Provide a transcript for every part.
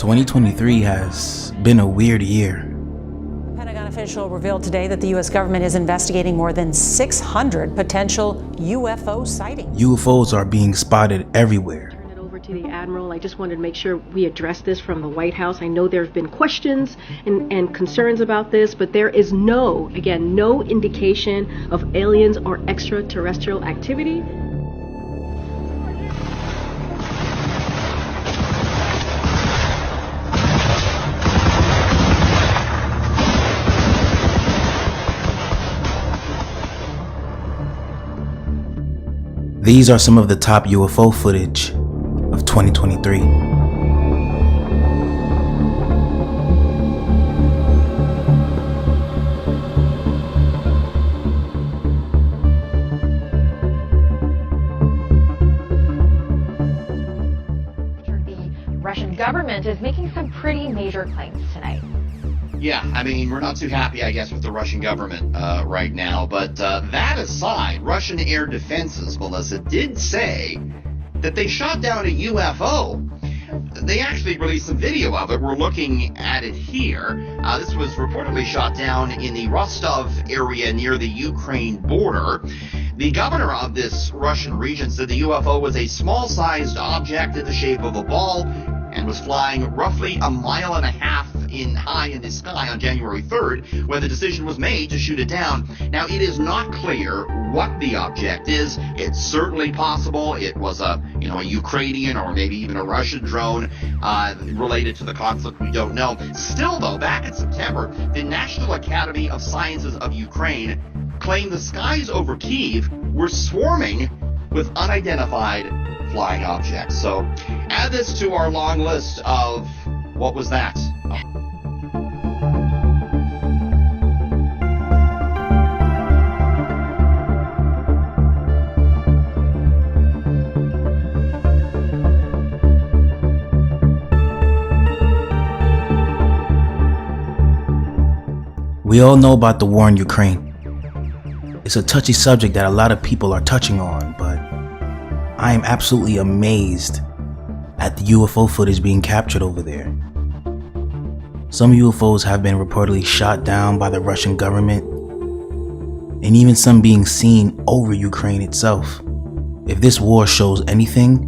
2023 has been a weird year. A Pentagon official revealed today that the U.S. government is investigating more than 600 potential UFO sightings. UFOs are being spotted everywhere. Turn it over to the Admiral. I just wanted to make sure we address this from the White House. I know there have been questions and concerns about this, but there is no indication of aliens or extraterrestrial activity. These are some of the top UFO footage of 2023. The Russian government is making some pretty major claims tonight. Yeah, I mean, we're not too happy, I guess, with the Russian government right now. But that aside, Russian air defenses, Melissa, did say that they shot down a UFO. They actually released some video of it. We're looking at it here. This was reportedly shot down in the Rostov area near the Ukraine border. The governor of this Russian region said the UFO was a small-sized object in the shape of a ball and was flying roughly a mile and a half high in the sky on January 3rd when the decision was made to shoot it down. Now, it is not clear what the object is. It's certainly possible it was a Ukrainian or maybe even a Russian drone related to the conflict. We don't know. Still, though, back in September, the National Academy of Sciences of Ukraine claimed the skies over Kyiv were swarming with unidentified flying objects. So add this to our long list of what was that? We all know about the war in Ukraine. It's a touchy subject that a lot of people are touching on, but I am absolutely amazed at the UFO footage being captured over there. Some UFOs have been reportedly shot down by the Russian government, and even some being seen over Ukraine itself. If this war shows anything,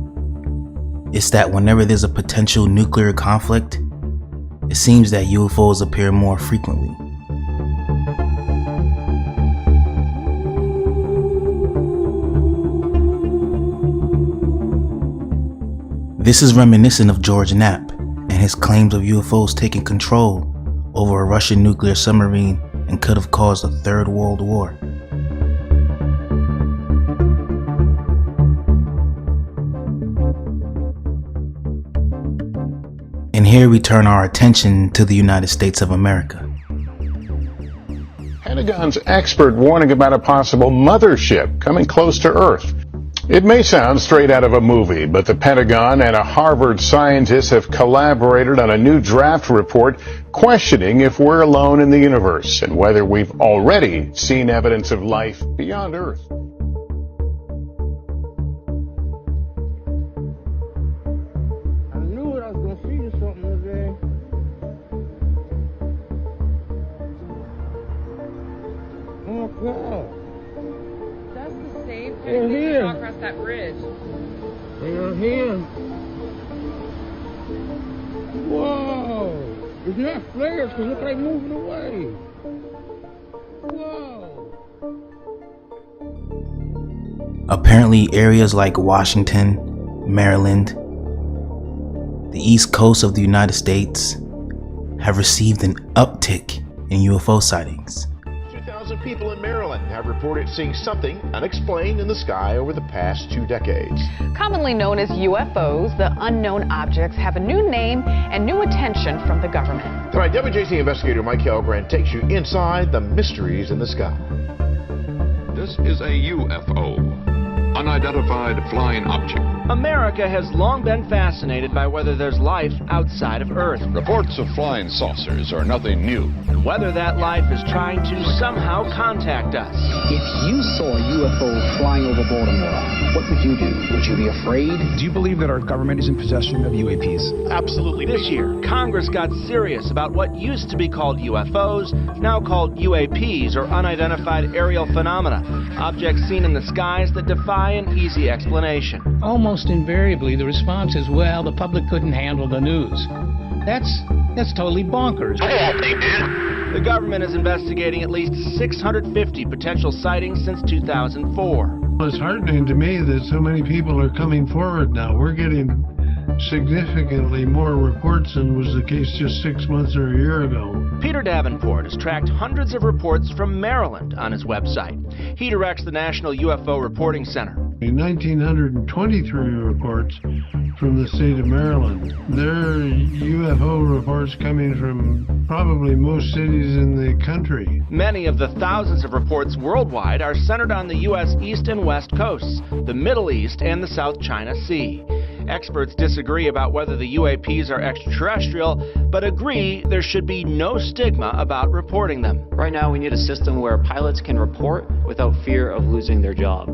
it's that whenever there's a potential nuclear conflict, it seems that UFOs appear more frequently. This is reminiscent of George Knapp and his claims of UFOs taking control over a Russian nuclear submarine and could have caused a third world war. And here we turn our attention to the United States of America. Pentagon's expert warning about a possible mothership coming close to Earth. It may sound straight out of a movie, but the Pentagon and a Harvard scientist have collaborated on a new draft report questioning if we're alone in the universe and whether we've already seen evidence of life beyond Earth. I knew I was going to see something today. Oh, God. They're here. Across that bridge. They are here. Whoa! It's not flares, because look like moving away. Whoa! Apparently, areas like Washington, Maryland, the East Coast of the United States have received an uptick in UFO sightings. 2,000 people in Maryland have reported seeing something unexplained in the sky over the past 2 decades. Commonly known as UFOs, the unknown objects have a new name and new attention from the government. Tonight, WJC investigator Mikael takes you inside the mysteries in the sky. This is a UFO, unidentified flying object. America has long been fascinated by whether there's life outside of Earth. Reports of flying saucers are nothing new. And whether that life is trying to somehow contact us. If you saw a UFO flying over Baltimore, what would you do? Would you be afraid? Do you believe that our government is in possession of UAPs? Absolutely. This year, Congress got serious about what used to be called UFOs, now called UAPs, or unidentified aerial phenomena, objects seen in the skies that defy an easy explanation. Almost invariably, the response is, well, the public couldn't handle the news. That's totally bonkers. The government is investigating at least 650 potential sightings since 2004. It's heartening to me that so many people are coming forward now. We're getting significantly more reports than was the case just 6 months or a year ago. Peter Davenport has tracked hundreds of reports from Maryland on his website. He directs the National UFO Reporting Center. 1,923 reports from the state of Maryland. There are UFO reports coming from probably most cities in the country. Many of the thousands of reports worldwide are centered on the U.S. East and West coasts, the Middle East, and the South China Sea. Experts disagree about whether the UAPs are extraterrestrial, but agree there should be no stigma about reporting them. Right now, we need a system where pilots can report without fear of losing their job.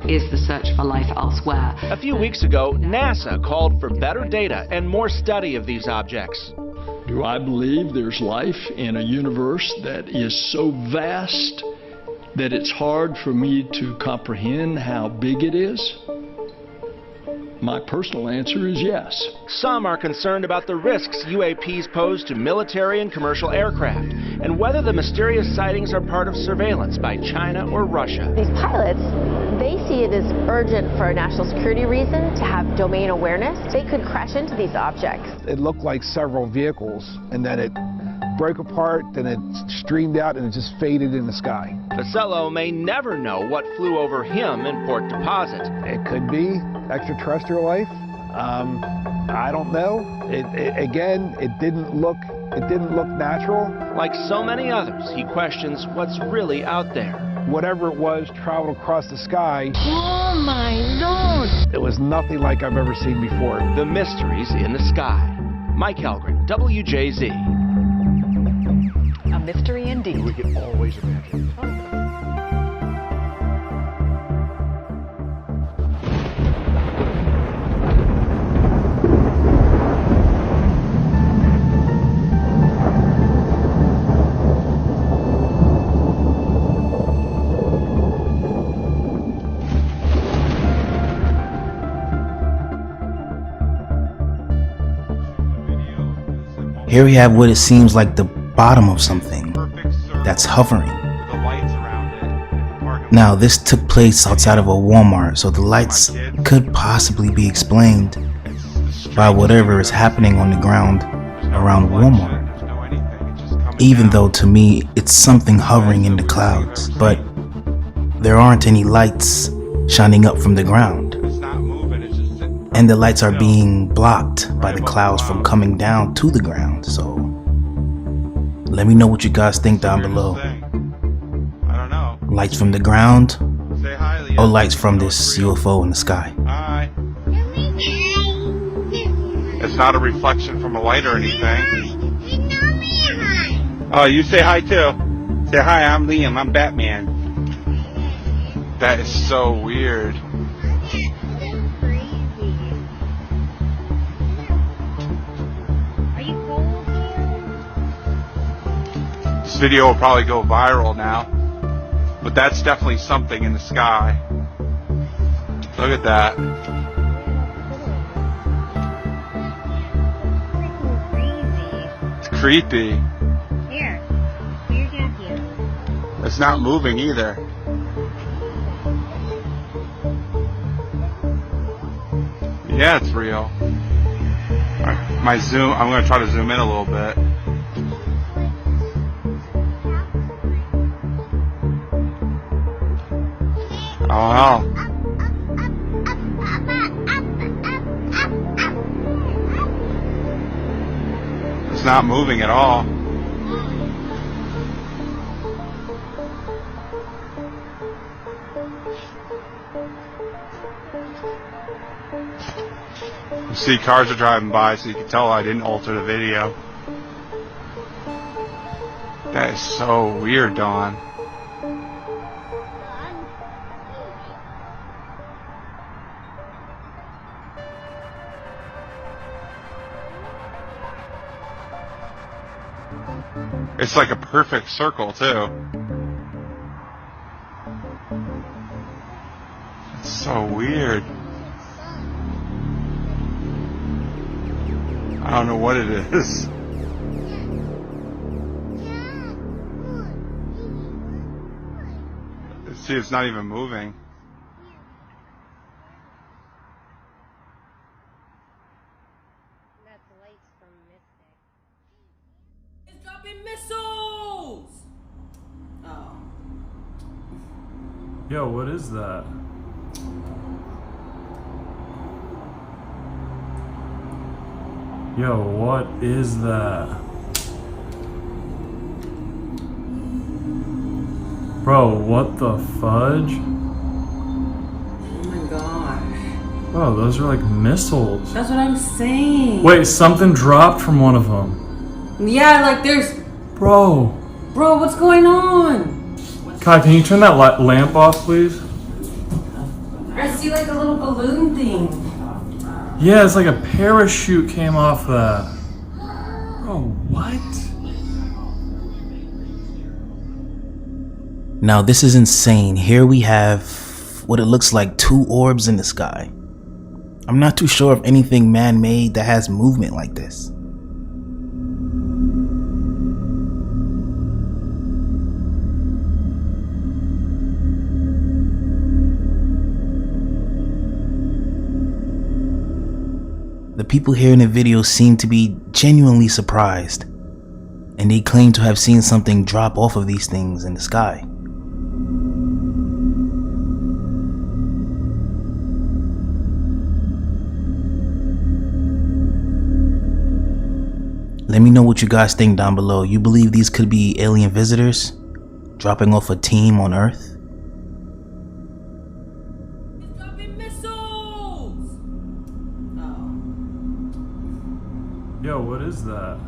Is the search for life elsewhere. A few weeks ago, NASA called for better data and more study of these objects. Do I believe there's life in a universe that is so vast that it's hard for me to comprehend how big it is? My personal answer is yes. Some are concerned about the risks UAPs pose to military and commercial aircraft, and whether the mysterious sightings are part of surveillance by China or Russia. These pilots, they see it as urgent for a national security reason to have domain awareness. They could crash into these objects. It looked like several vehicles, and then it broke apart, then it streamed out, and it just faded in the sky. Vasello may never know what flew over him in Port Deposit. It could be extraterrestrial life. I don't know. It didn't look natural. Like so many others, he questions what's really out there. Whatever it was traveled across the sky. Oh my Lord! It was nothing like I've ever seen before. The mysteries in the sky. Mikael, WJZ. A mystery indeed. We can always imagine. Here we have what it seems like the bottom of something that's hovering. Now, this took place outside of a Walmart, so the lights could possibly be explained by whatever is happening on the ground around Walmart. Even though to me, it's something hovering in the clouds, but there aren't any lights shining up from the ground. And the lights are being blocked by the clouds from coming down to the ground, so let me know what you guys think down below. I don't know. Lights from the ground Say hi, Leo. or lights from this UFO in the sky? Hi. It's not a reflection from a light or anything. Oh, you say hi too. Say hi, I'm Liam, I'm Batman. That is so weird. This video will probably go viral now, but that's definitely something in the sky. Look at that. It's creepy. Here, where's Matthew? It's not moving either. Yeah, it's real. My zoom, I'm going to try to zoom in a little bit. Oh, it's not moving at all. You see cars are driving by, so you can tell I didn't alter the video. That is so weird, Dawn. It's like a perfect circle, too. It's so weird. I don't know what it is. See, it's not even moving. That's lights from Mystic. It's dropping missiles! Oh. Yo, what is that? Yo, what is that? Bro, what the fudge? Oh my gosh. Bro, those are like missiles. That's what I'm saying. Wait, something dropped from one of them. Yeah, like there's... Bro, what's going on? Kai, can you turn that lamp off, please? I see like a little balloon thing. Yeah, it's like a parachute came off that. Bro, what? Now this is insane. Here we have what it looks like 2 orbs in the sky. I'm not too sure of anything man-made that has movement like this. The people here in the video seem to be genuinely surprised, and they claim to have seen something drop off of these things in the sky. Let me know what you guys think down below. You believe these could be alien visitors dropping off a team on Earth? It's dropping missiles! Oh. Yo, what is that?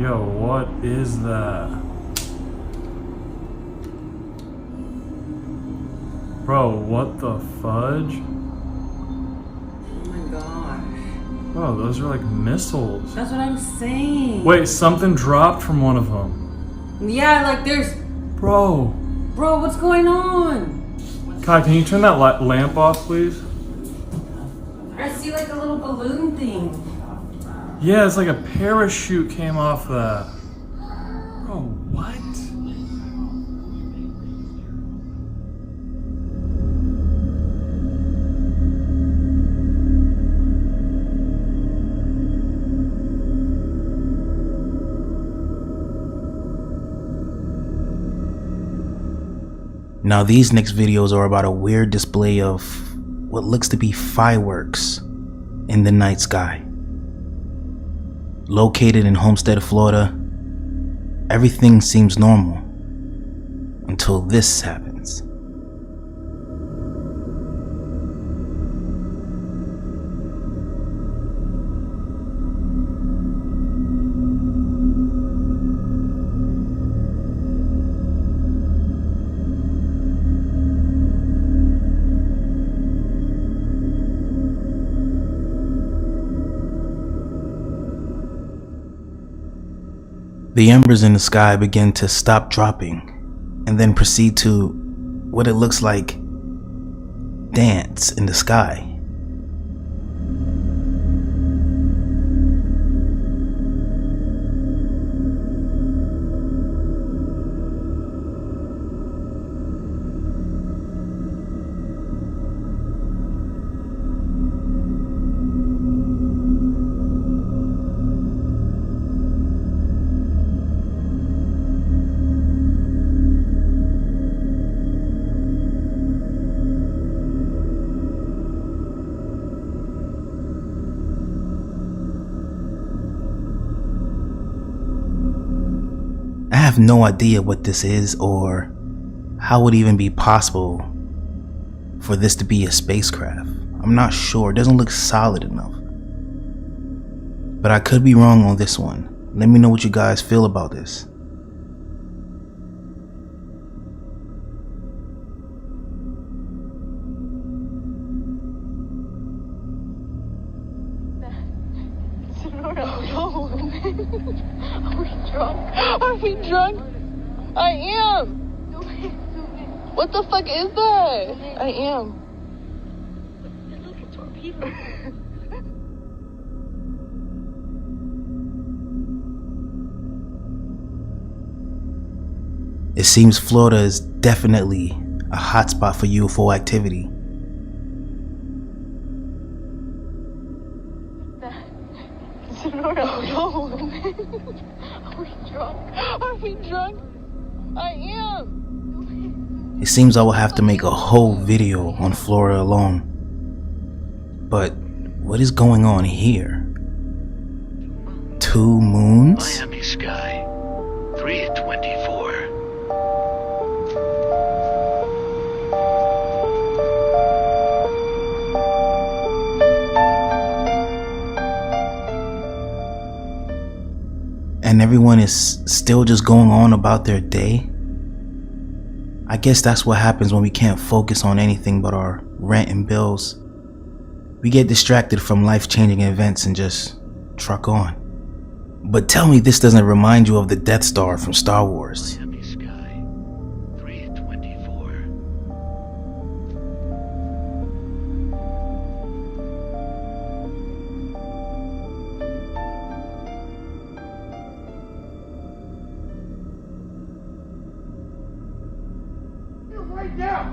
Yo, what is that? Bro, what the fudge? Oh, those are like missiles. That's what I'm saying. Wait, something dropped from one of them. Yeah, like there's... Bro, what's going on? Kai, can you turn that lamp off, please? I see like a little balloon thing. Yeah, it's like a parachute came off that. Bro, what? Now these next videos are about a weird display of what looks to be fireworks in the night sky. Located in Homestead, Florida, everything seems normal until this happens. The embers in the sky begin to stop dropping and then proceed to what it looks like dance in the sky. I have no idea what this is or how it would even be possible for this to be a spacecraft. I'm not sure, it doesn't look solid enough. But I could be wrong on this one. Let me know what you guys feel about this. Are we drunk? I am. What the fuck is that? I am. It seems Florida is definitely a hotspot for UFO activity. Are we drunk? Are we drunk? I am. It seems I will have to make a whole video on Florida alone. But what is going on here? 2 moons? Miami sky, 324. And everyone is still just going on about their day? I guess that's what happens when we can't focus on anything but our rent and bills. We get distracted from life-changing events and just truck on. But tell me this doesn't remind you of the Death Star from Star Wars. Miami sky, 324.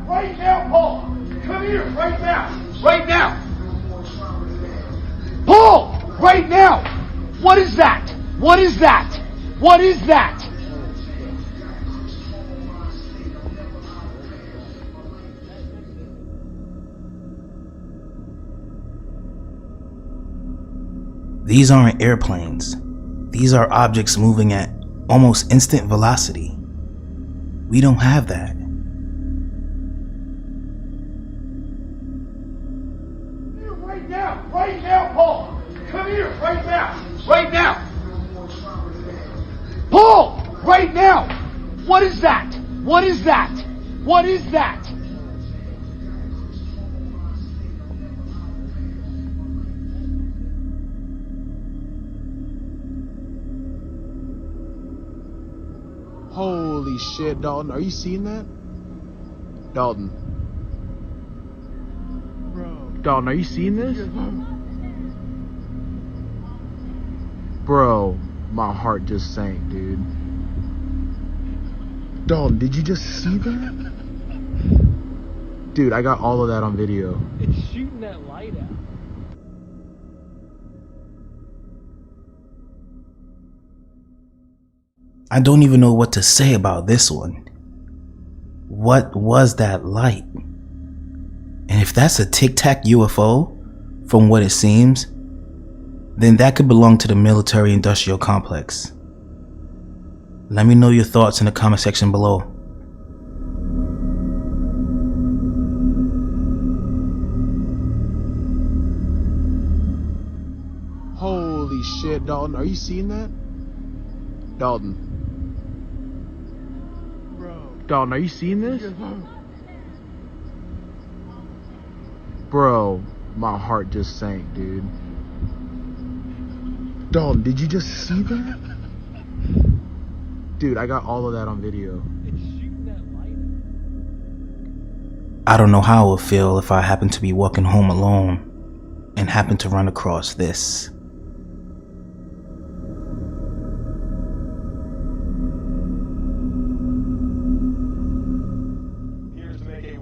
Right now, Paul! Come here, right now! Right now! Paul! Right now! What is that? What is that? What is that? These aren't airplanes. These are objects moving at almost instant velocity. We don't have that. Right now, Paul! Come here, right now! Right now! Paul! Right now! What is that? What is that? What is that? Holy shit, Dalton. Are you seeing that? Dalton. Dalton, are you seeing this? Bro, my heart just sank, dude. Dalton, did you just see that? Dude, I got all of that on video. It's shooting that light out. I don't even know what to say about this one. What was that light? And if that's a Tic Tac UFO, from what it seems, then that could belong to the military-industrial complex. Let me know your thoughts in the comment section below. Holy shit, Dalton. Are you seeing that? Dalton. Dalton, are you seeing this? Bro, my heart just sank, dude. Dalton, did you just see that? Dude, I got all of that on video. I don't know how I would feel if I happened to be walking home alone and happened to run across this.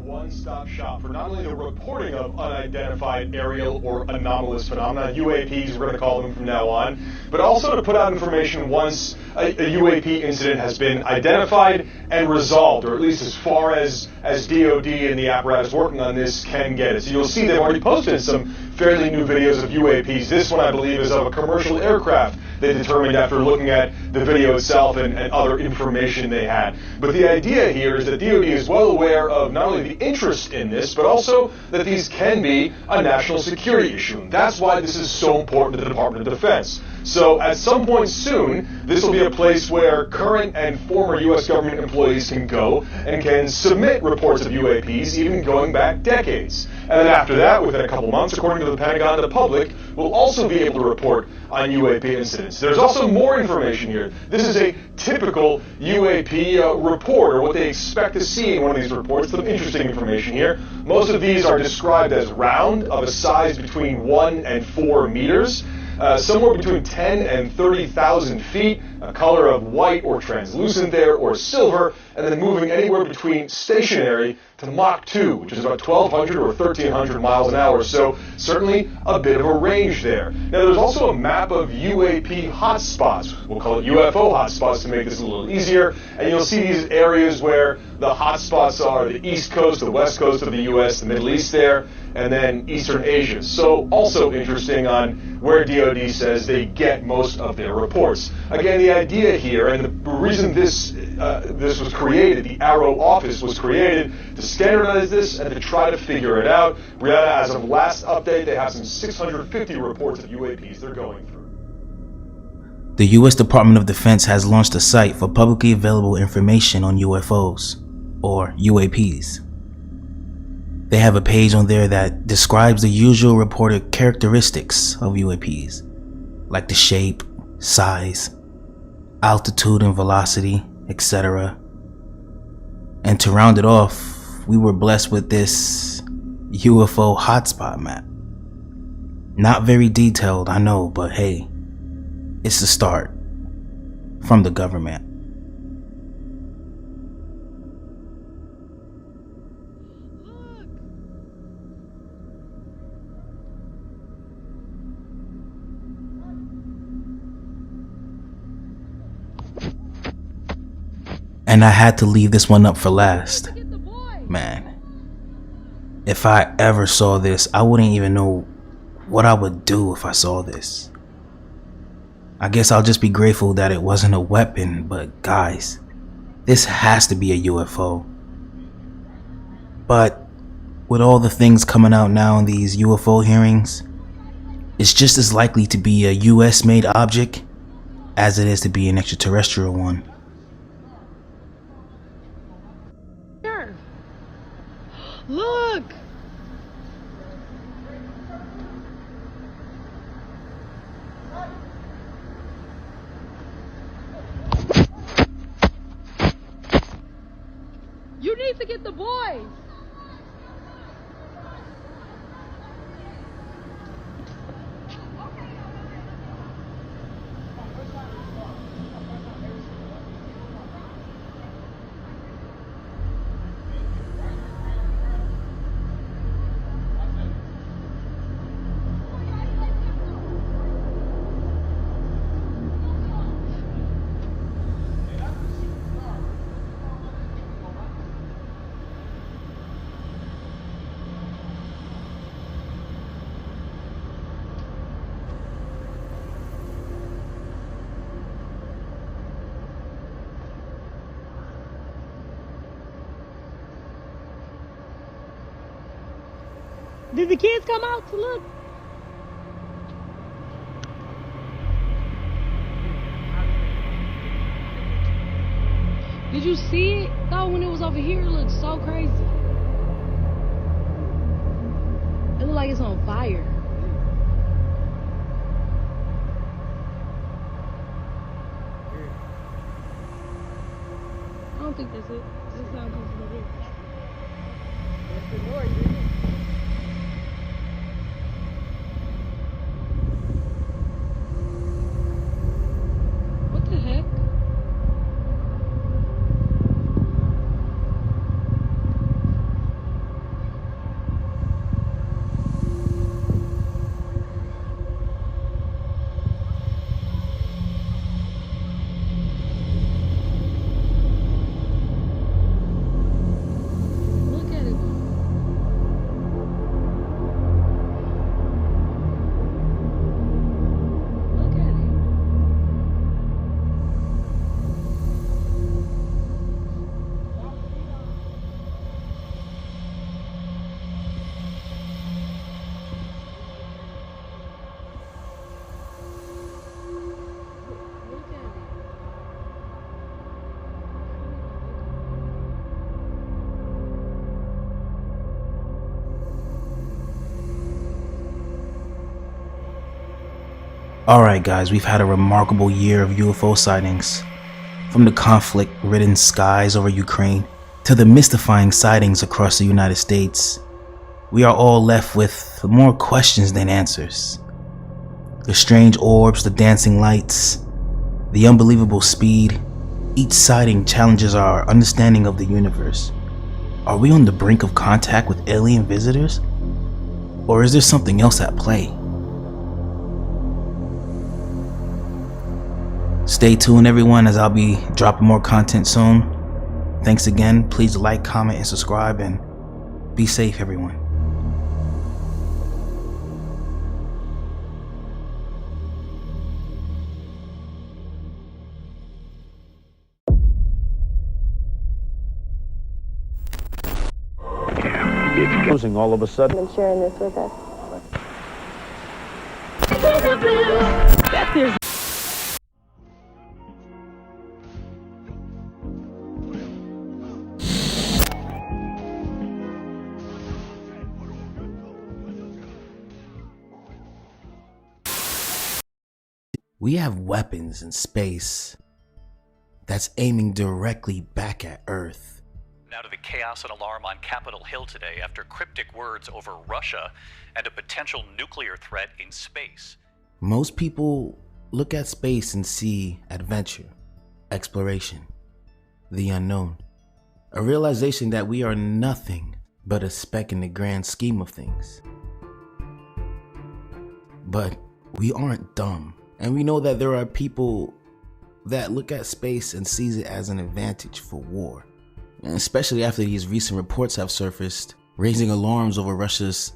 One-stop shop for not only the reporting of unidentified aerial or anomalous phenomena, UAPs we're going to call them from now on, but also to put out information once a UAP incident has been identified and resolved, or at least as far as DOD and the apparatus working on this can get it. So you'll see they've already posted some fairly new videos of UAPs. This one, I believe, is of a commercial aircraft they determined after looking at the video itself and other information they had. But the idea here is that DoD is well aware of not only the interest in this, but also that these can be a national security issue. And that's why this is so important to the Department of Defense. So at some point soon, this will be a place where current and former U.S. government employees can go and can submit reports of UAPs, even going back decades. And then after that, within a couple months, according to the Pentagon, the public will also be able to report on UAP incidents. There's also more information here. This is a typical UAP report, or what they expect to see in one of these reports. Some interesting information here. Most of these are described as round, of a size between 1 and 4 meters. Somewhere between 10 and 30,000 feet, a color of white or translucent there, or silver, and then moving anywhere between stationary to Mach 2, which is about 1,200 or 1,300 miles an hour, so certainly a bit of a range there. Now there's also a map of UAP hotspots. We'll call it UFO hotspots to make this a little easier, and you'll see these areas where the hotspots are the East Coast, the West Coast of the U.S., the Middle East there, and then Eastern Asia. So also interesting on where DoD says they get most of their reports. Again, the idea here, and the reason this was created, the Arrow office was created to standardize this and to try to figure it out. Brianna, as of last update, they have some 650 reports of UAPs they're going through. The U.S. Department of Defense has launched a site for publicly available information on UFOs, or UAPs. They have a page on there that describes the usual reported characteristics of UAPs, like the shape, size, altitude and velocity, etc. And to round it off, we were blessed with this UFO hotspot map. Not very detailed, I know, but hey, it's the start from the government. And I had to leave this one up for last. Man, if I ever saw this, I wouldn't even know what I would do if I saw this. I guess I'll just be grateful that it wasn't a weapon, but guys, this has to be a UFO. But with all the things coming out now in these UFO hearings, it's just as likely to be a US made object as it is to be an extraterrestrial one. Look! You need to get the boys! Did the kids come out to look? Did you see it? Though when it was over here, it looked so crazy. It looked like it's on fire. I don't think that's it. This sound comes from over here. That's the noise, isn't it? What the heck? Alright guys, we've had a remarkable year of UFO sightings. From the conflict-ridden skies over Ukraine to the mystifying sightings across the United States, we are all left with more questions than answers. The strange orbs, the dancing lights, the unbelievable speed, each sighting challenges our understanding of the universe. Are we on the brink of contact with alien visitors? Or is there something else at play? Stay tuned everyone, as I'll be dropping more content soon. Thanks again, please like, comment, and subscribe, and be safe everyone. It's closing all of a sudden. And sharing this with us. We have weapons in space that's aiming directly back at Earth. Now to the chaos and alarm on Capitol Hill today after cryptic words over Russia and a potential nuclear threat in space. Most people look at space and see adventure, exploration, the unknown. A realization that we are nothing but a speck in the grand scheme of things. But we aren't dumb. And we know that there are people that look at space and sees it as an advantage for war. And especially after these recent reports have surfaced, raising alarms over Russia's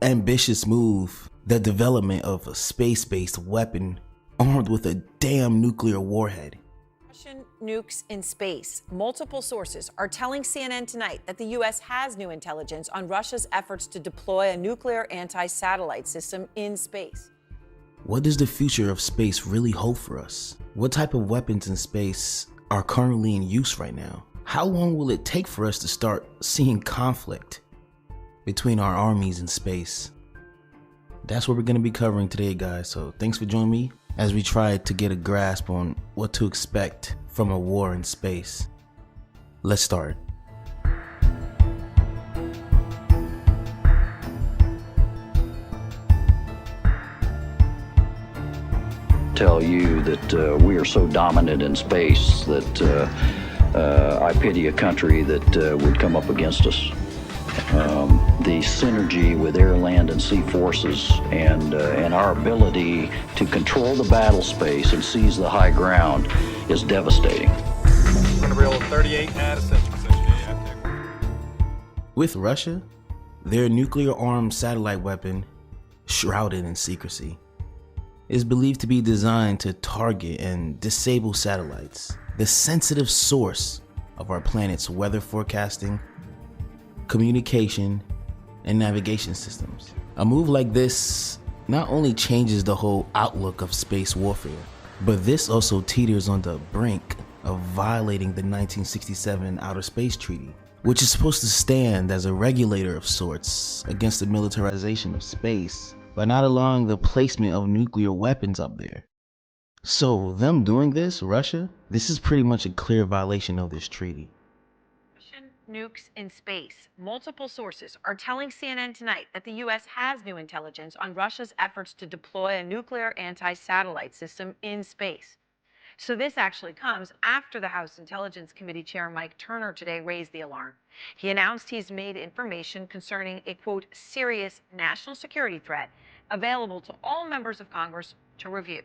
ambitious move, the development of a space-based weapon armed with a damn nuclear warhead. Russian nukes in space. Multiple sources are telling CNN tonight that the U.S. has new intelligence on Russia's efforts to deploy a nuclear anti-satellite system in space. What does the future of space really hold for us? What type of weapons in space are currently in use right now? How long will it take for us to start seeing conflict between our armies in space? That's what we're going to be covering today, guys. So thanks for joining me as we try to get a grasp on what to expect from a war in space. Let's start. Tell you that we are so dominant in space that I pity a country that would come up against us. The synergy with air, land, and sea forces and our ability to control the battle space and seize the high ground is devastating. We're going to reel 38 Madison. With Russia, their nuclear-armed satellite weapon, shrouded in secrecy, is believed to be designed to target and disable satellites, the sensitive source of our planet's weather forecasting, communication, and navigation systems. A move like this not only changes the whole outlook of space warfare, but this also teeters on the brink of violating the 1967 Outer Space Treaty, which is supposed to stand as a regulator of sorts against the militarization of space by not allowing the placement of nuclear weapons up there. So them doing this, Russia, this is pretty much a clear violation of this treaty. Russian nukes in space. Multiple sources are telling CNN tonight that the U.S. has new intelligence on Russia's efforts to deploy a nuclear anti-satellite system in space. So this actually comes after the House Intelligence Committee Chair Mike Turner today raised the alarm. He announced he's made information concerning a, quote, serious national security threat available to all members of Congress to review.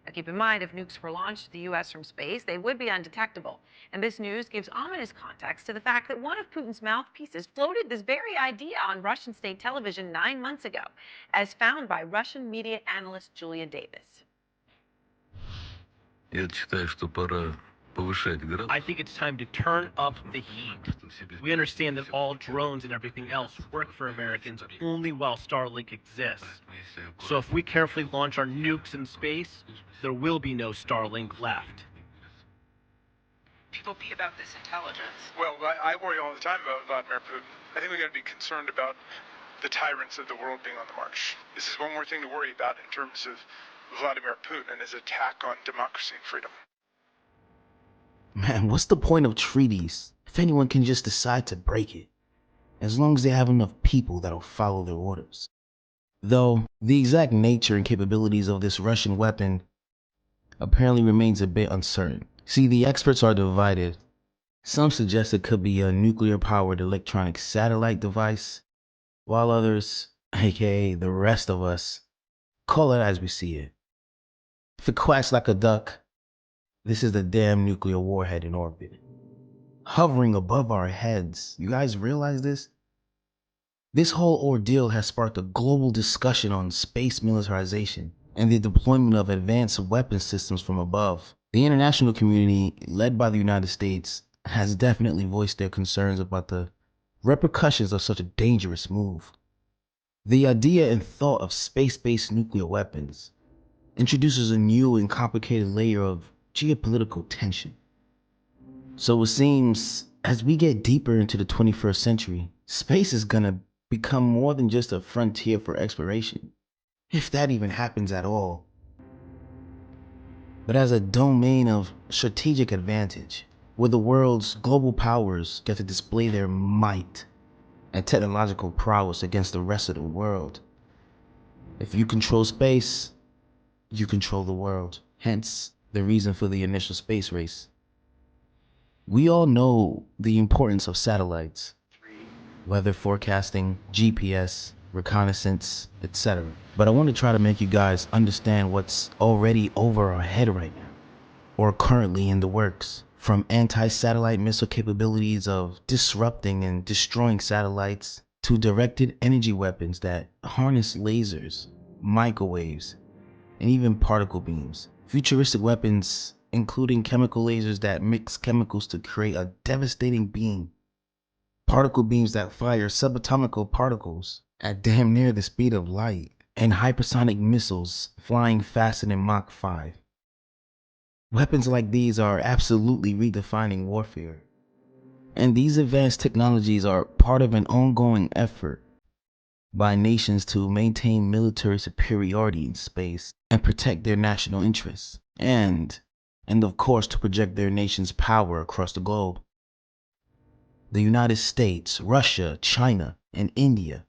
Now keep in mind, if nukes were launched at the U.S. from space, they would be undetectable. And this news gives ominous context to the fact that one of Putin's mouthpieces floated this very idea on Russian state television 9 months ago, as found by Russian media analyst Julia Davis. I think it's time to turn up the heat. We understand that all drones and everything else work for Americans only while Starlink exists. So if we carefully launch our nukes in space, there will be no Starlink left. People be about this intelligence? Well, I worry all the time about Vladimir Putin. I think we got to be concerned about the tyrants of the world being on the march. This is one more thing to worry about in terms of Vladimir Putin and his attack on democracy and freedom. Man, what's the point of treaties if anyone can just decide to break it? As long as they have enough people that'll follow their orders. Though, the exact nature and capabilities of this Russian weapon apparently remains a bit uncertain. See, the experts are divided. Some suggest it could be a nuclear-powered electronic satellite device, while others, aka the rest of us, call it as we see it. If it quacks like a duck, this is the damn nuclear warhead in orbit, hovering above our heads. You guys realize this? This whole ordeal has sparked a global discussion on space militarization and the deployment of advanced weapon systems from above. The international community, led by the United States, has definitely voiced their concerns about the repercussions of such a dangerous move. The idea and thought of space-based nuclear weapons introduces a new and complicated layer of geopolitical tension. So it seems, as we get deeper into the 21st century, space is gonna become more than just a frontier for exploration, if that even happens at all, but as a domain of strategic advantage, where the world's global powers get to display their might and technological prowess against the rest of the world. If you control space, you control the world. Hence, the reason for the initial space race. We all know the importance of satellites, weather forecasting, GPS, reconnaissance, etc. But I want to try to make you guys understand what's already over our head right now, or currently in the works. From anti-satellite missile capabilities of disrupting and destroying satellites, to directed energy weapons that harness lasers, microwaves, and even particle beams. Futuristic weapons, including chemical lasers that mix chemicals to create a devastating beam. Particle beams that fire subatomic particles at damn near the speed of light. And hypersonic missiles flying faster than Mach 5. Weapons like these are absolutely redefining warfare. And these advanced technologies are part of an ongoing effort by nations to maintain military superiority in space and protect their national interests, and of course to project their nation's power across the globe. The United States, Russia, China, and India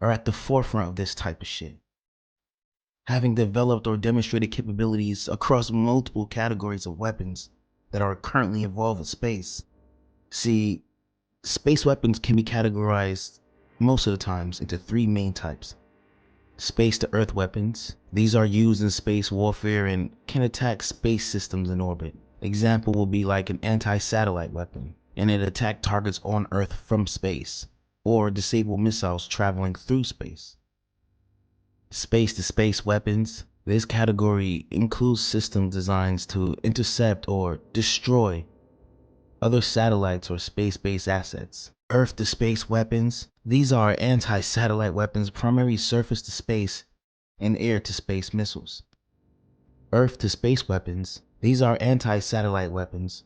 are at the forefront of this type of shit, having developed or demonstrated capabilities across multiple categories of weapons that are currently involved in space. See, space weapons can be categorized most of the times into three main types. Space-to-Earth weapons. These are used in space warfare and can attack space systems in orbit. Example will be like an anti-satellite weapon, and it attack targets on Earth from space, or disable missiles traveling through space. Space-to-space weapons. This category includes systems designed to intercept or destroy other satellites or space-based assets. Earth-to-space weapons. These are anti-satellite weapons, primarily surface-to-space and air-to-space missiles. Earth-to-space weapons. These are anti-satellite weapons,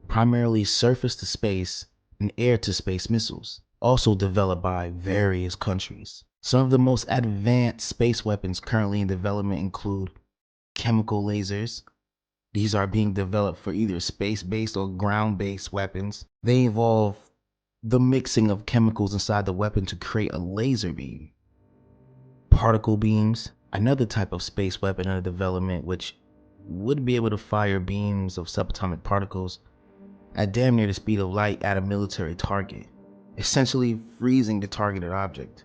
primarily surface-to-space and air-to-space missiles, also developed by various countries. Some of the most advanced space weapons currently in development include chemical lasers. These are being developed for either space-based or ground-based weapons. They involve the mixing of chemicals inside the weapon to create a laser beam. Particle beams, another type of space weapon under development which would be able to fire beams of subatomic particles at damn near the speed of light at a military target, essentially freezing the targeted object.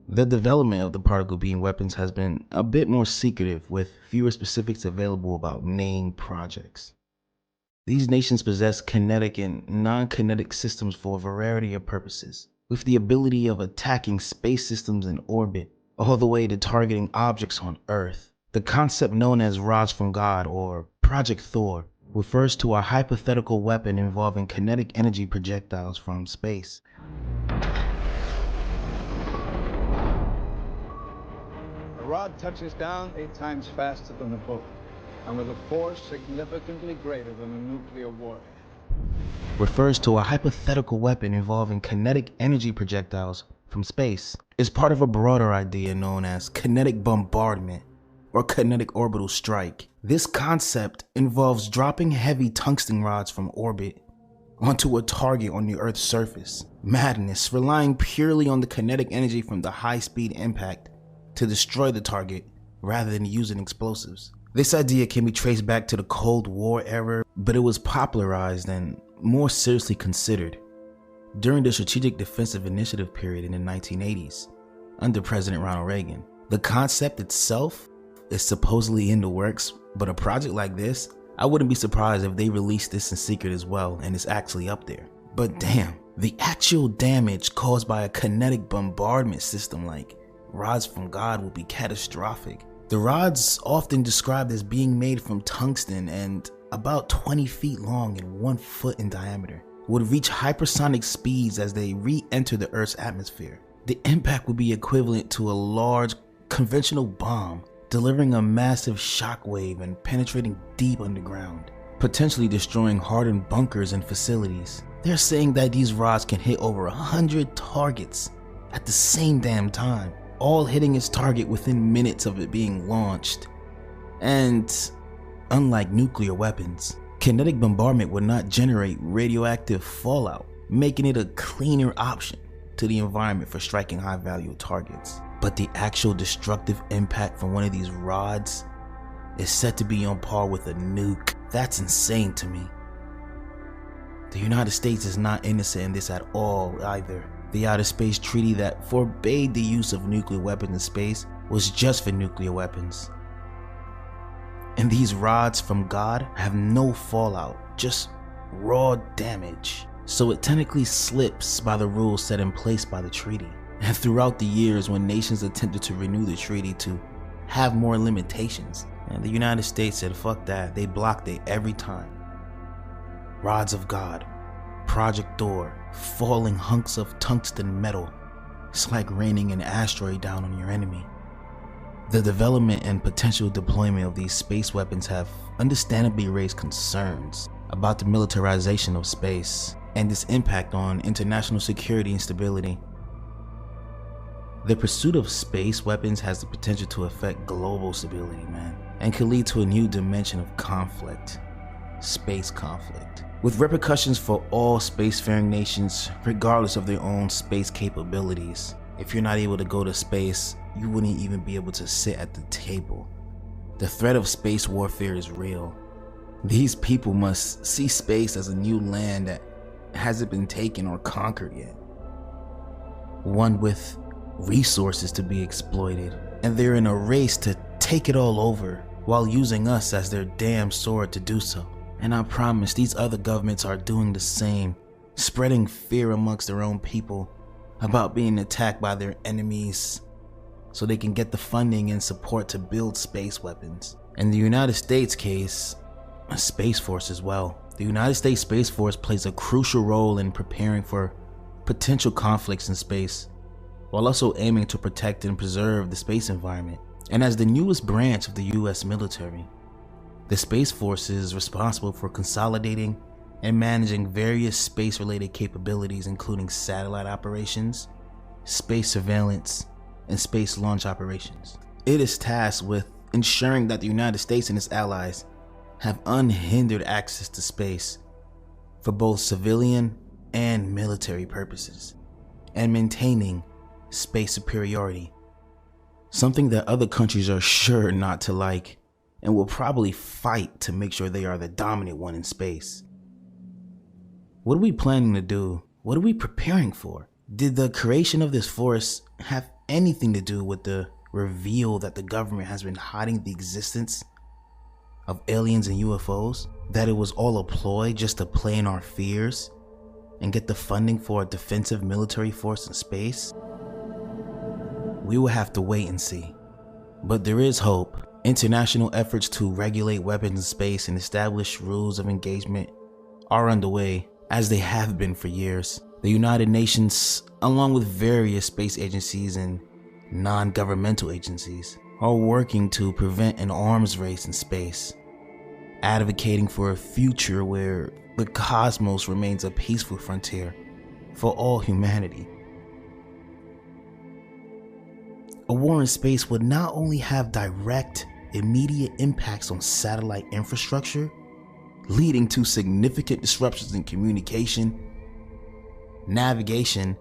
The development of the particle beam weapons has been a bit more secretive, with fewer specifics available about named projects. These nations possess kinetic and non-kinetic systems for a variety of purposes, with the ability of attacking space systems in orbit, all the way to targeting objects on Earth. The concept known as Rods from God, or Project Thor, refers to a hypothetical weapon involving kinetic energy projectiles from space. A rod touches down 8 times faster than a bullet, and with a force significantly greater than a nuclear warhead. Refers to a hypothetical weapon involving kinetic energy projectiles from space. Is part of a broader idea known as kinetic bombardment, or kinetic orbital strike. This concept involves dropping heavy tungsten rods from orbit onto a target on the Earth's surface. Madness, relying purely on the kinetic energy from the high-speed impact to destroy the target rather than using explosives. This idea can be traced back to the Cold War era, but it was popularized and more seriously considered during the Strategic Defensive Initiative period in the 1980s under President Ronald Reagan. The concept itself is supposedly in the works, but a project like this, I wouldn't be surprised if they released this in secret as well and it's actually up there. But damn, the actual damage caused by a kinetic bombardment system like rods from God would be catastrophic. The rods, often described as being made from tungsten and about 20 feet long and 1 foot in diameter, would reach hypersonic speeds as they re-enter the Earth's atmosphere. The impact would be equivalent to a large conventional bomb, delivering a massive shockwave and penetrating deep underground, potentially destroying hardened bunkers and facilities. They're saying that these rods can hit over 100 targets at the same damn time, all hitting its target within minutes of it being launched. And unlike nuclear weapons, kinetic bombardment would not generate radioactive fallout, making it a cleaner option to the environment for striking high-value targets. But the actual destructive impact from one of these rods is said to be on par with a nuke. That's insane to me. The United States is not innocent in this at all either. The Outer Space Treaty that forbade the use of nuclear weapons in space was just for nuclear weapons. And these rods from God have no fallout, just raw damage. So it technically slips by the rules set in place by the treaty. And throughout the years when nations attempted to renew the treaty to have more limitations, and the United States said fuck that, they blocked it every time. Rods of God, Project Thor, falling hunks of tungsten metal. It's like raining an asteroid down on your enemy. The development and potential deployment of these space weapons have understandably raised concerns about the militarization of space and its impact on international security and stability. The pursuit of space weapons has the potential to affect global stability, man, and could lead to a new dimension of conflict, space conflict, with repercussions for all spacefaring nations regardless of their own space capabilities. If you're not able to go to space, you wouldn't even be able to sit at the table. The threat of space warfare is real. These people must see space as a new land that hasn't been taken or conquered yet. One with resources to be exploited, and they're in a race to take it all over while using us as their damn sword to do so. And I promise these other governments are doing the same, spreading fear amongst their own people about being attacked by their enemies so they can get the funding and support to build space weapons. In the United States case, a Space Force as well. The United States Space Force plays a crucial role in preparing for potential conflicts in space, while also aiming to protect and preserve the space environment. And as the newest branch of the US military, the Space Force is responsible for consolidating and managing various space-related capabilities including satellite operations, space surveillance, and space launch operations. It is tasked with ensuring that the United States and its allies have unhindered access to space for both civilian and military purposes, and maintaining space superiority, something that other countries are sure not to like and will probably fight to make sure they are the dominant one in space. What are we planning to do? What are we preparing for? Did the creation of this force have anything to do with the reveal that the government has been hiding the existence of aliens and UFOs? That it was all a ploy just to play in our fears and get the funding for a defensive military force in space? We will have to wait and see. But there is hope. International efforts to regulate weapons in space and establish rules of engagement are underway, as they have been for years. The United Nations, along with various space agencies and non-governmental agencies, are working to prevent an arms race in space, advocating for a future where the cosmos remains a peaceful frontier for all humanity. A war in space would not only have direct immediate impacts on satellite infrastructure, leading to significant disruptions in communication, navigation,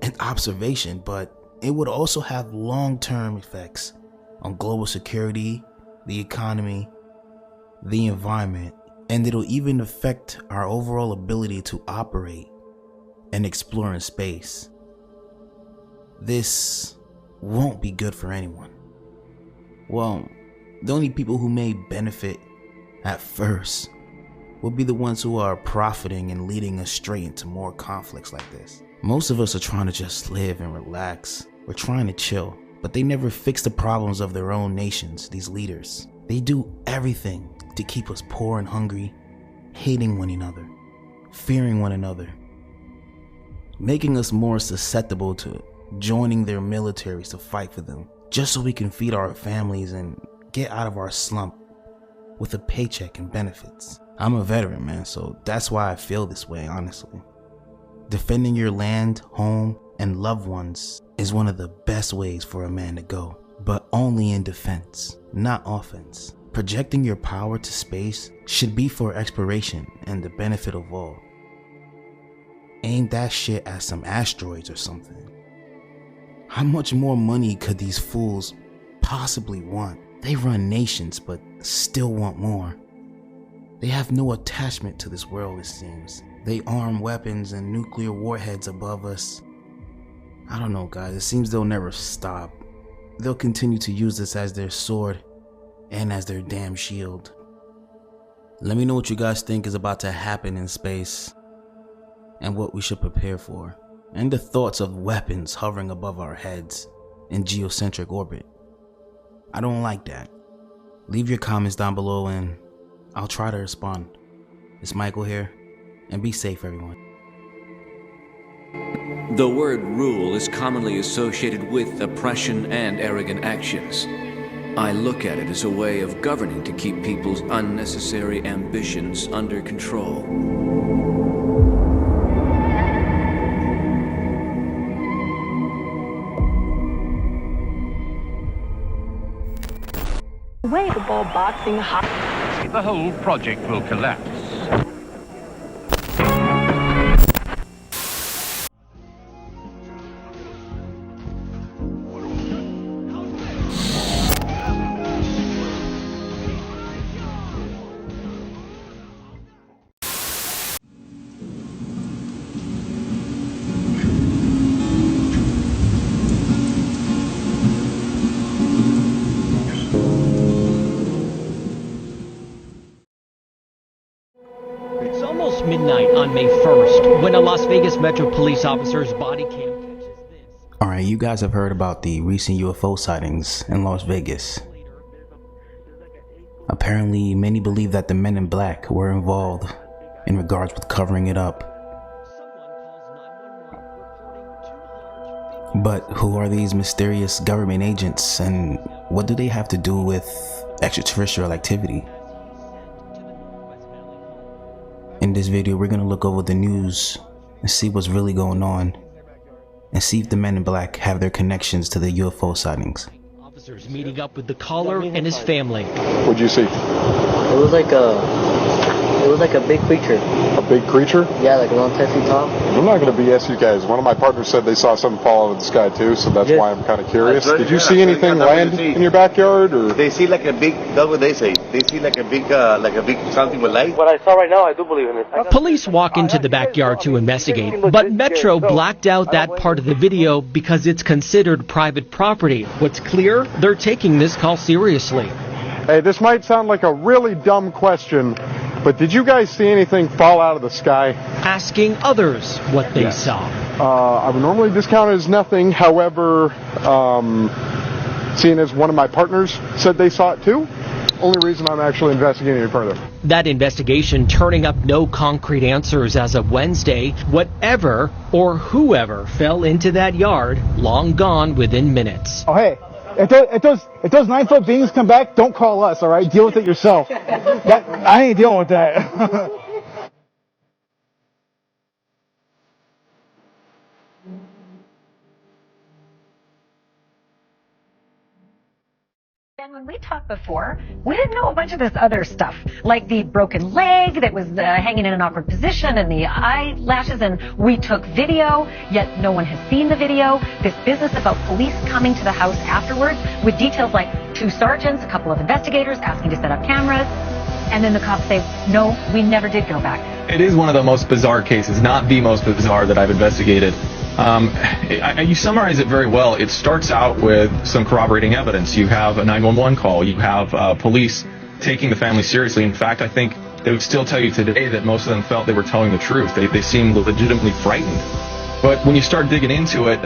and observation, but it would also have long-term effects on global security, the economy, the environment, and it'll even affect our overall ability to operate and explore in space. This won't be good for anyone. Well, the only people who may benefit at first will be the ones who are profiting and leading us straight into more conflicts like this. Most of us are trying to just live and relax. We're trying to chill, but they never fix the problems of their own nations, these leaders. They do everything to keep us poor and hungry, hating one another, fearing one another, making us more susceptible to joining their militaries to fight for them, just so we can feed our families and get out of our slump with a paycheck and benefits. I'm a veteran, man, so that's why I feel this way, honestly. Defending your land, home, and loved ones is one of the best ways for a man to go, but only in defense, not offense. Projecting your power to space should be for exploration and the benefit of all. Aim that shit at some asteroids or something. How much more money could these fools possibly want? They run nations, but still want more. They have no attachment to this world, it seems. They arm weapons and nuclear warheads above us. I don't know, guys. It seems they'll never stop. They'll continue to use this as their sword and as their damn shield. Let me know what you guys think is about to happen in space and what we should prepare for, and the thoughts of weapons hovering above our heads in geocentric orbit. I don't like that. Leave your comments down below and I'll try to respond. It's Michael here, and be safe, everyone. The word rule is commonly associated with oppression and arrogant actions. I look at it as a way of governing to keep people's unnecessary ambitions under control. Way the ball boxing hot. The whole project will collapse. It's almost midnight on May 1st when a Las Vegas Metro Police officer's body cam catches this. Alright, you guys have heard about the recent UFO sightings in Las Vegas. Apparently, many believe that the men in black were involved in regards with covering it up. But who are these mysterious government agents, and what do they have to do with extraterrestrial activity? In this video, we're going to look over the news and see what's really going on, and see if the men in black have their connections to the UFO sightings. Officers meeting up with the caller and his family. What'd you see? It was like a big creature. A big creature? Yeah, like around 10 feet tall. I'm not going to BS you guys. One of my partners said they saw something fall out of the sky too, so that's why I'm kind of curious. Did you see anything land in your backyard, or? They see like a big, that's what they say. They see like a big something with light. What I saw right now, I do believe in it. Police walk into the backyard to investigate, but Metro blacked out that part of the video because it's considered private property. What's clear? They're taking this call seriously. Hey, this might sound like a really dumb question, but did you guys see anything fall out of the sky? Asking others what they saw. I would normally discount it as nothing. However, seeing as one of my partners said they saw it too, only reason I'm actually investigating it further. That investigation turning up no concrete answers as of Wednesday. Whatever or whoever fell into that yard, long gone within minutes. Oh, hey. If those 9-foot beings come back, don't call us, all right? Deal with it yourself. I ain't dealing with that. And when we talk up before, we didn't know a bunch of this other stuff, like the broken leg that was hanging in an awkward position and the eyelashes, and we took video, yet no one has seen the video. This business about police coming to the house afterwards with details like 2 sergeants, a couple of investigators asking to set up cameras, and then the cops say, no, we never did go back. It is one of the most bizarre cases, not the most bizarre that I've investigated. You summarize it very well. It starts out with some corroborating evidence. You have a 911 call. You have police taking the family seriously. In fact, I think they would still tell you today that most of them felt they were telling the truth. They seemed legitimately frightened. But when you start digging into it,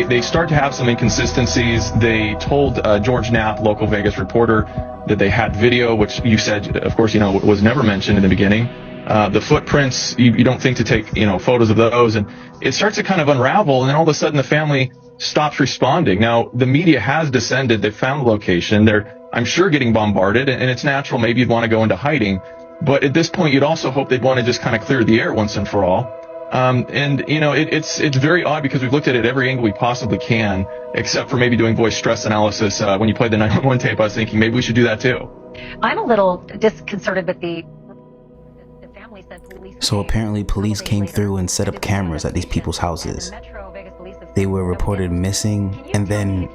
they start to have some inconsistencies. They told George Knapp, local Vegas reporter, that they had video, which you said, of course, was never mentioned in the beginning. The footprints, you don't think to take, photos of those. And it starts to kind of unravel. And then all of a sudden the family stops responding. Now, the media has descended. They found the location. They're, I'm sure, getting bombarded. And it's natural. Maybe you'd want to go into hiding. But at this point, you'd also hope they'd want to just kind of clear the air once and for all. It's very odd because we've looked at it every angle we possibly can, except for maybe doing voice stress analysis. When you played the 911 tape, I was thinking maybe we should do that too. I'm a little disconcerted with the family said police. So apparently police came through and set up cameras at these people's houses. They were reported missing, and then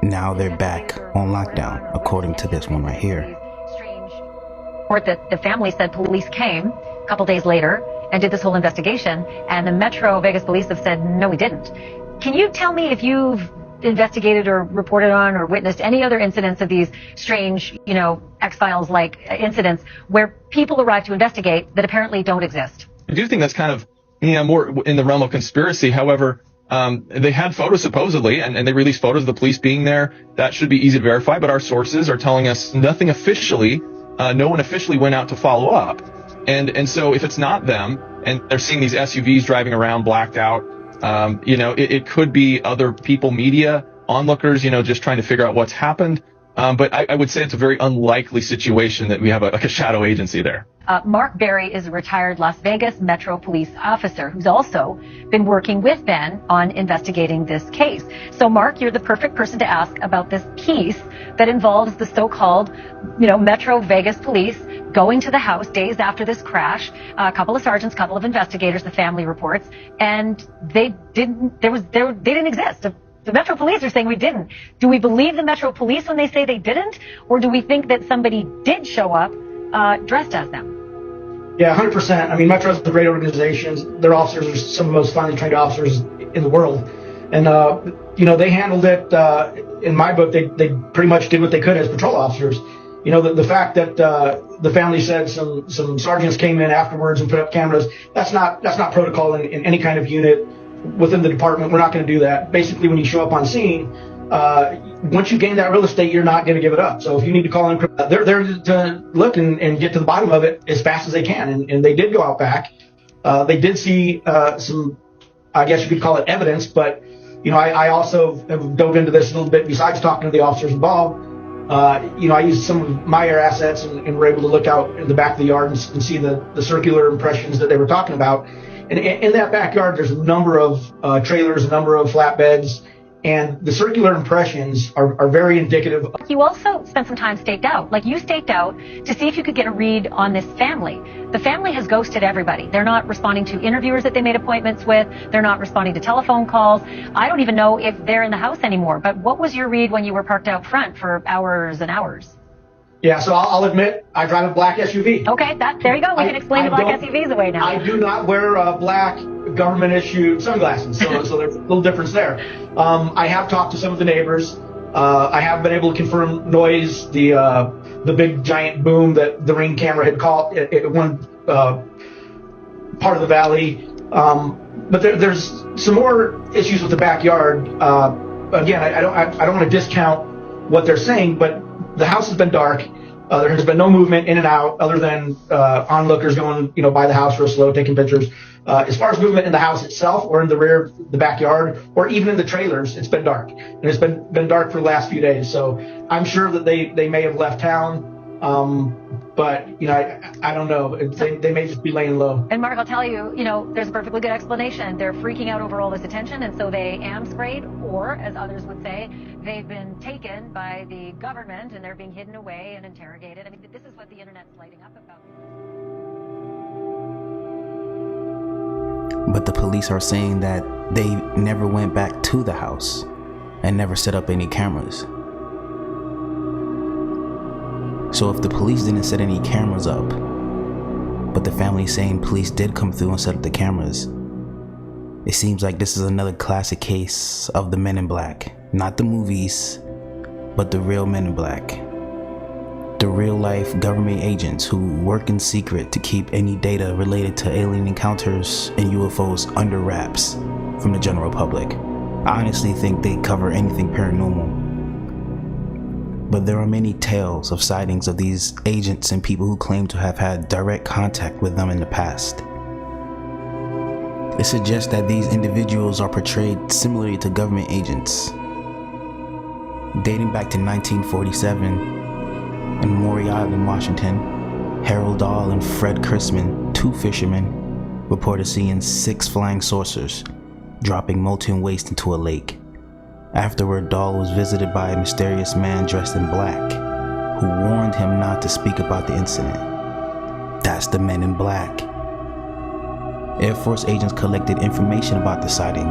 now they're back on lockdown, according to this one right here. That the family said police came a couple days later and did this whole investigation, and the Metro Vegas police have said, no, we didn't. Can you tell me if you've investigated or reported on or witnessed any other incidents of these strange, X-Files-like incidents where people arrive to investigate that apparently don't exist? I do think that's kind of, more in the realm of conspiracy. However, they had photos supposedly, and they released photos of the police being there. That should be easy to verify, but our sources are telling us nothing officially. No one officially went out to follow up. And so if it's not them, and they're seeing these SUVs driving around blacked out, it could be other people, media, onlookers, just trying to figure out what's happened. But I would say it's a very unlikely situation that we have a shadow agency there. Mark Berry is a retired Las Vegas Metro Police officer who's also been working with Ben on investigating this case. So, Mark, you're the perfect person to ask about this piece that involves the so-called, Metro Vegas Police going to the house days after this crash. A couple of sergeants, a couple of investigators, the family reports, and they didn't exist. The Metro Police are saying we didn't. Do we believe the Metro Police when they say they didn't? Or do we think that somebody did show up dressed as them? Yeah, 100%. I mean, Metro's a great organization. Their officers are some of the most finely trained officers in the world. And, they handled it, in my book, they pretty much did what they could as patrol officers. The fact that the family said some sergeants came in afterwards and put up cameras, that's not protocol in any kind of unit within the department. We're not going to do that. Basically, when you show up on scene, once you gain that real estate, you're not going to give it up. So if you need to call in, they're there to look and get to the bottom of it as fast as they can. And they did go out back. They did see some, I guess you could call it evidence, but I also have dove into this a little bit besides talking to the officers involved. I used some of my air assets and were able to look out in the back of the yard and see the circular impressions that they were talking about. And in that backyard, there's a number of trailers, a number of flatbeds, and the circular impressions are very indicative. You also spent some time staked out. Like, you staked out to see if you could get a read on this family. The family has ghosted everybody. They're not responding to interviewers that they made appointments with. They're not responding to telephone calls. I don't even know if they're in the house anymore. But what was your read when you were parked out front for hours and hours? Yeah, so I'll admit, I drive a black SUV. Okay, there you go. We can explain the black SUVs away now. I do not wear black government-issued sunglasses, so there's a little difference there. I have talked to some of the neighbors. I have been able to confirm noise, the big giant boom that the Ring camera had caught at one part of the valley. But there's some more issues with the backyard. Again, I don't want to discount what they're saying, but the house has been dark. There has been no movement in and out other than onlookers going, by the house real slow, taking pictures. As far as movement in the house itself or in the rear, the backyard, or even in the trailers, it's been dark. And it's been dark for the last few days. So I'm sure that they may have left town. But, I don't know. They may just be laying low. And Mark, I'll tell you, there's a perfectly good explanation. They're freaking out over all this attention, and so they am sprayed, or, as others would say, they've been taken by the government and they're being hidden away and interrogated. I mean, this is what the internet's lighting up about. But the police are saying that they never went back to the house and never set up any cameras. So if the police didn't set any cameras up, but the family is saying police did come through and set up the cameras, it seems like this is another classic case of the Men in Black. Not the movies, but the real Men in Black. The real life government agents who work in secret to keep any data related to alien encounters and UFOs under wraps from the general public. I honestly think they cover anything paranormal. But there are many tales of sightings of these agents and people who claim to have had direct contact with them in the past. It suggests that these individuals are portrayed similarly to government agents. Dating back to 1947, in Maury Island, Washington, Harold Dahl and Fred Chrisman, two fishermen, reported seeing 6 flying saucers dropping molten waste into a lake. Afterward, Dahl was visited by a mysterious man dressed in black, who warned him not to speak about the incident. That's the Men in Black. Air Force agents collected information about the sighting.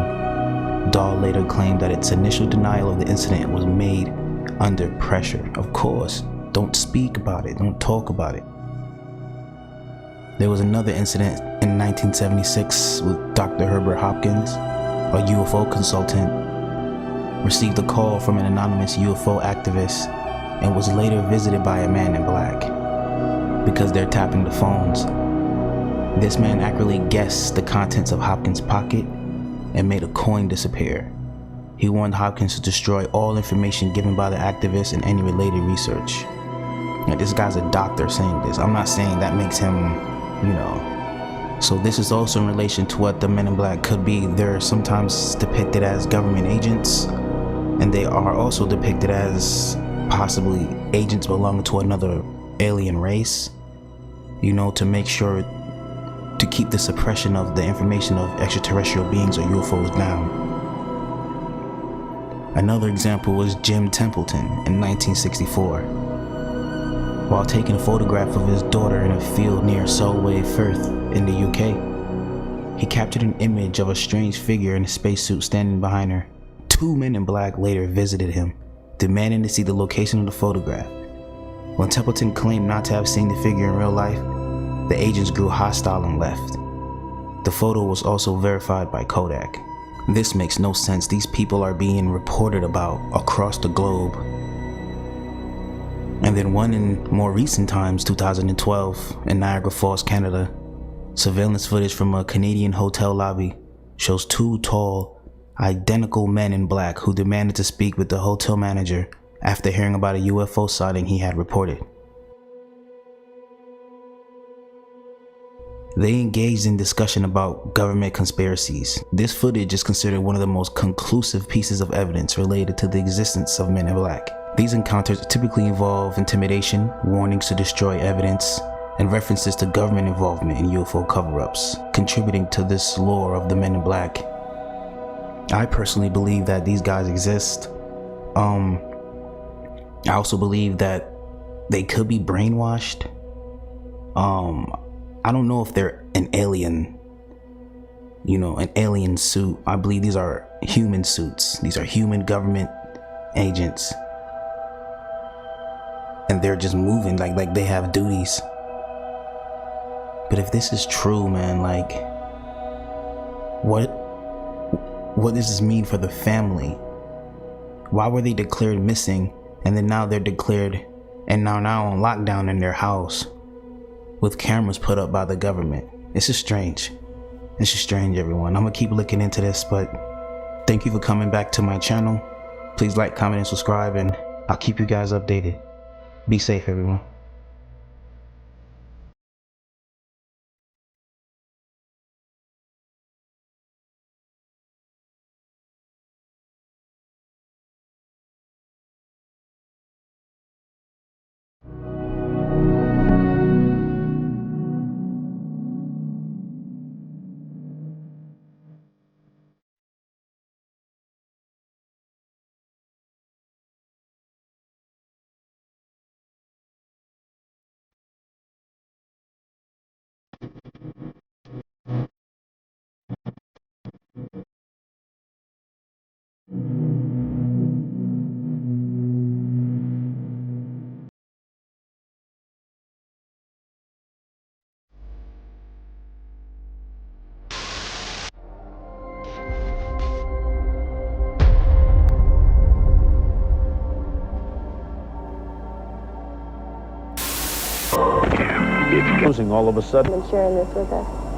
Dahl later claimed that its initial denial of the incident was made under pressure. Of course, don't speak about it, don't talk about it. There was another incident in 1976 with Dr. Herbert Hopkins, a UFO consultant, received a call from an anonymous UFO activist and was later visited by a man in black. Because they're tapping the phones, this man accurately guessed the contents of Hopkins' pocket and made a coin disappear. He warned Hopkins to destroy all information given by the activist and any related research. Now, this guy's a doctor saying this. I'm not saying that makes him, So this is also in relation to what the Men in Black could be. They're sometimes depicted as government agents, and they are also depicted as possibly agents belonging to another alien race, to make sure to keep the suppression of the information of extraterrestrial beings or UFOs down. Another example was Jim Templeton in 1964. While taking a photograph of his daughter in a field near Solway Firth in the UK, he captured an image of a strange figure in a spacesuit standing behind her. 2 Men in Black later visited him, demanding to see the location of the photograph. When Templeton claimed not to have seen the figure in real life, the agents grew hostile and left. The photo was also verified by Kodak. This makes no sense. These people are being reported about across the globe. And then one in more recent times, 2012, in Niagara Falls, Canada, surveillance footage from a Canadian hotel lobby shows 2 tall, identical men in black who demanded to speak with the hotel manager after hearing about a UFO sighting he had reported. They engaged in discussion about government conspiracies. This footage is considered one of the most conclusive pieces of evidence related to the existence of Men in Black. These encounters typically involve intimidation, warnings to destroy evidence, and references to government involvement in UFO cover-ups, contributing to this lore of the Men in Black. I personally believe that these guys exist. I also believe that they could be brainwashed. I don't know if they're an alien, an alien suit. I believe these are human suits. These are human government agents. And they're just moving like they have duties. But if this is true, man, what does this mean for the family? Why were they declared missing and then now they're declared and now on lockdown in their house with cameras put up by the government? This is strange. This is strange, everyone. I'm gonna keep looking into this, but thank you for coming back to my channel. Please like, comment, and subscribe, and I'll keep you guys updated. Be safe, everyone. It's closing all of a sudden. Been sharing this with us.